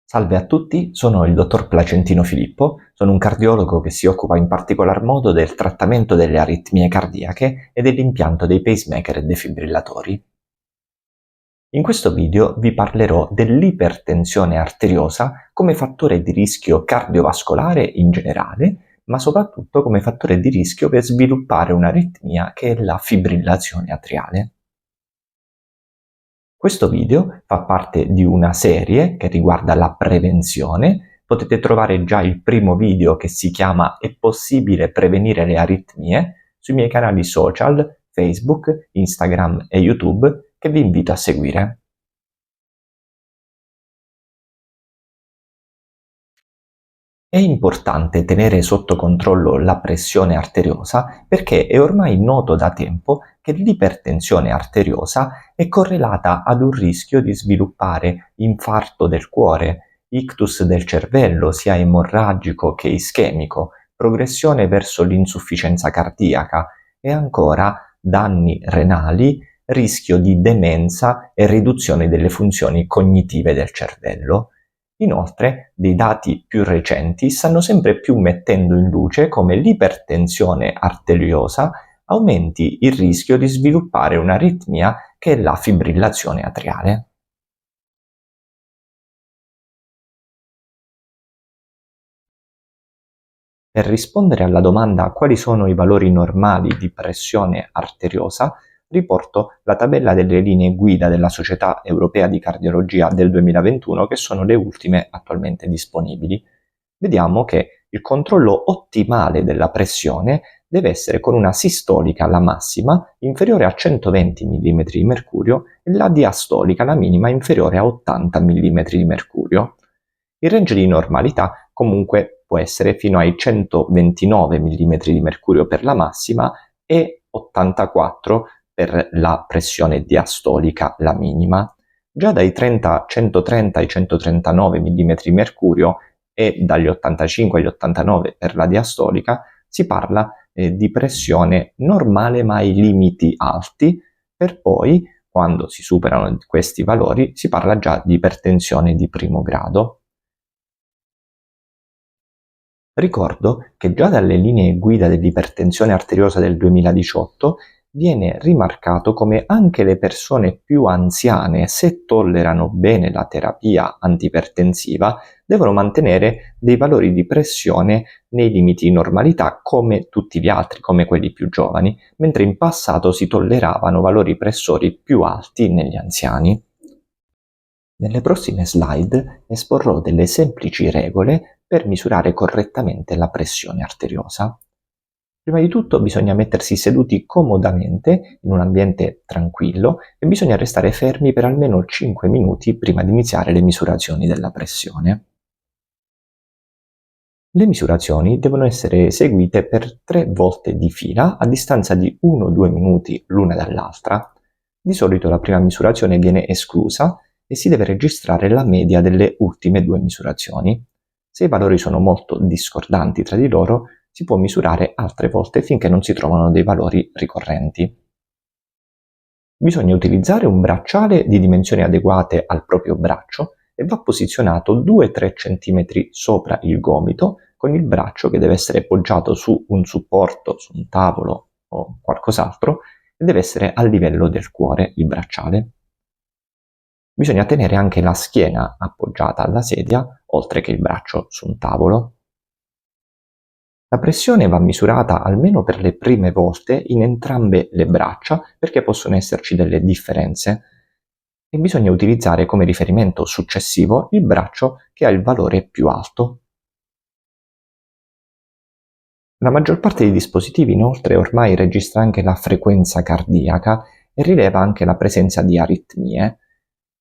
Salve a tutti, sono il dottor Placentino Filippo, sono un cardiologo che si occupa in particolar modo del trattamento delle aritmie cardiache e dell'impianto dei pacemaker e defibrillatori. In questo video vi parlerò dell'ipertensione arteriosa come fattore di rischio cardiovascolare in generale, ma soprattutto come fattore di rischio per sviluppare un'aritmia che è la fibrillazione atriale. Questo video fa parte di una serie che riguarda la prevenzione. Potete trovare già il primo video che si chiama "È possibile prevenire le aritmie" sui miei canali social, Facebook, Instagram e YouTube, che vi invito a seguire. È importante tenere sotto controllo la pressione arteriosa perché è ormai noto da tempo che l'ipertensione arteriosa è correlata ad un rischio di sviluppare infarto del cuore, ictus del cervello sia emorragico che ischemico, progressione verso l'insufficienza cardiaca e ancora danni renali, rischio di demenza e riduzione delle funzioni cognitive del cervello. Inoltre, dei dati più recenti stanno sempre più mettendo in luce come l'ipertensione arteriosa aumenti il rischio di sviluppare un'aritmia che è la fibrillazione atriale. Per rispondere alla domanda quali sono i valori normali di pressione arteriosa, riporto la tabella delle linee guida della Società Europea di Cardiologia del 2021, che sono le ultime attualmente disponibili. Vediamo che il controllo ottimale della pressione deve essere con una sistolica, la massima, inferiore a 120 mm di mercurio e la diastolica, la minima, inferiore a 80 mm di mercurio. Il range di normalità comunque può essere fino ai 129 mm di mercurio per la massima e 84 per la pressione diastolica, la minima. Già dai 130 ai 139 mm di mercurio e dagli 85 agli 89 per la diastolica si parla di pressione normale ma ai limiti alti, per poi, quando si superano questi valori, si parla già di ipertensione di primo grado. Ricordo che già dalle linee guida dell'ipertensione arteriosa del 2018 viene rimarcato come anche le persone più anziane, se tollerano bene la terapia antipertensiva, devono mantenere dei valori di pressione nei limiti di normalità come tutti gli altri, come quelli più giovani, mentre in passato si tolleravano valori pressori più alti negli anziani. Nelle prossime slide esporrò delle semplici regole per misurare correttamente la pressione arteriosa. Prima di tutto bisogna mettersi seduti comodamente in un ambiente tranquillo e bisogna restare fermi per almeno 5 minuti prima di iniziare le misurazioni della pressione. Le misurazioni devono essere eseguite per 3 volte di fila a distanza di 1-2 minuti l'una dall'altra. Di solito la prima misurazione viene esclusa e si deve registrare la media delle ultime 2 misurazioni. Se i valori sono molto discordanti tra di loro, si può misurare altre volte finché non si trovano dei valori ricorrenti. Bisogna utilizzare un bracciale di dimensioni adeguate al proprio braccio e va posizionato 2-3 cm sopra il gomito, con il braccio che deve essere poggiato su un supporto, su un tavolo o qualcos'altro, e deve essere a livello del cuore il bracciale. Bisogna tenere anche la schiena appoggiata alla sedia, oltre che il braccio su un tavolo. La pressione va misurata almeno per le prime volte in entrambe le braccia, perché possono esserci delle differenze, e bisogna utilizzare come riferimento successivo il braccio che ha il valore più alto. La maggior parte dei dispositivi inoltre ormai registra anche la frequenza cardiaca e rileva anche la presenza di aritmie.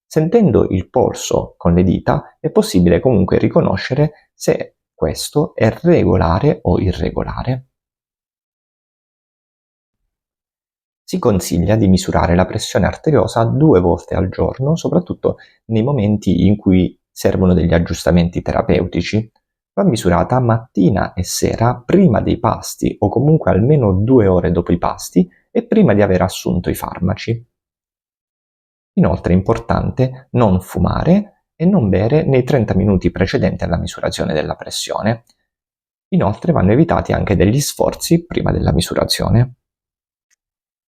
Sentendo il polso con le dita è possibile comunque riconoscere se questo è regolare o irregolare. Si consiglia di misurare la pressione arteriosa 2 volte al giorno, soprattutto nei momenti in cui servono degli aggiustamenti terapeutici. Va misurata mattina e sera prima dei pasti o comunque almeno 2 ore dopo i pasti e prima di aver assunto i farmaci. Inoltre è importante non fumare e non bere nei 30 minuti precedenti alla misurazione della pressione. Inoltre vanno evitati anche degli sforzi prima della misurazione.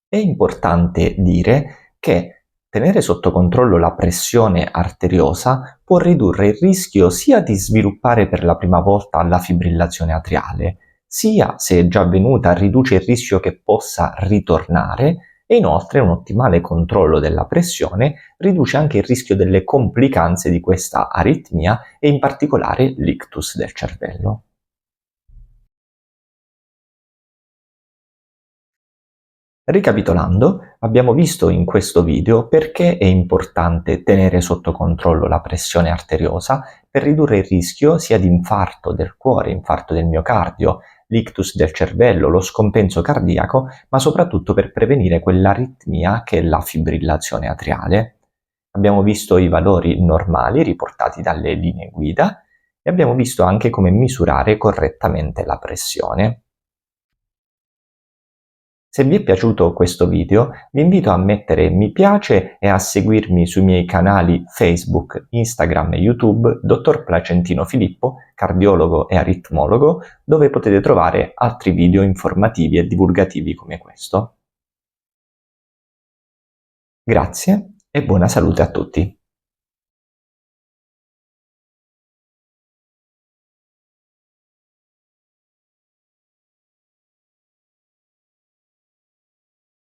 È importante dire che tenere sotto controllo la pressione arteriosa può ridurre il rischio sia di sviluppare per la prima volta la fibrillazione atriale, sia se è già avvenuta riduce il rischio che possa ritornare e inoltre un ottimale controllo della pressione riduce anche il rischio delle complicanze di questa aritmia e in particolare l'ictus del cervello. Ricapitolando, abbiamo visto in questo video perché è importante tenere sotto controllo la pressione arteriosa per ridurre il rischio sia di infarto del cuore, infarto del miocardio, l'ictus del cervello, lo scompenso cardiaco, ma soprattutto per prevenire quell'aritmia che è la fibrillazione atriale. Abbiamo visto i valori normali riportati dalle linee guida e abbiamo visto anche come misurare correttamente la pressione. Se vi è piaciuto questo video, vi invito a mettere mi piace e a seguirmi sui miei canali Facebook, Instagram e YouTube Dottor Placentino Filippo, cardiologo e aritmologo, dove potete trovare altri video informativi e divulgativi come questo. Grazie e buona salute a tutti.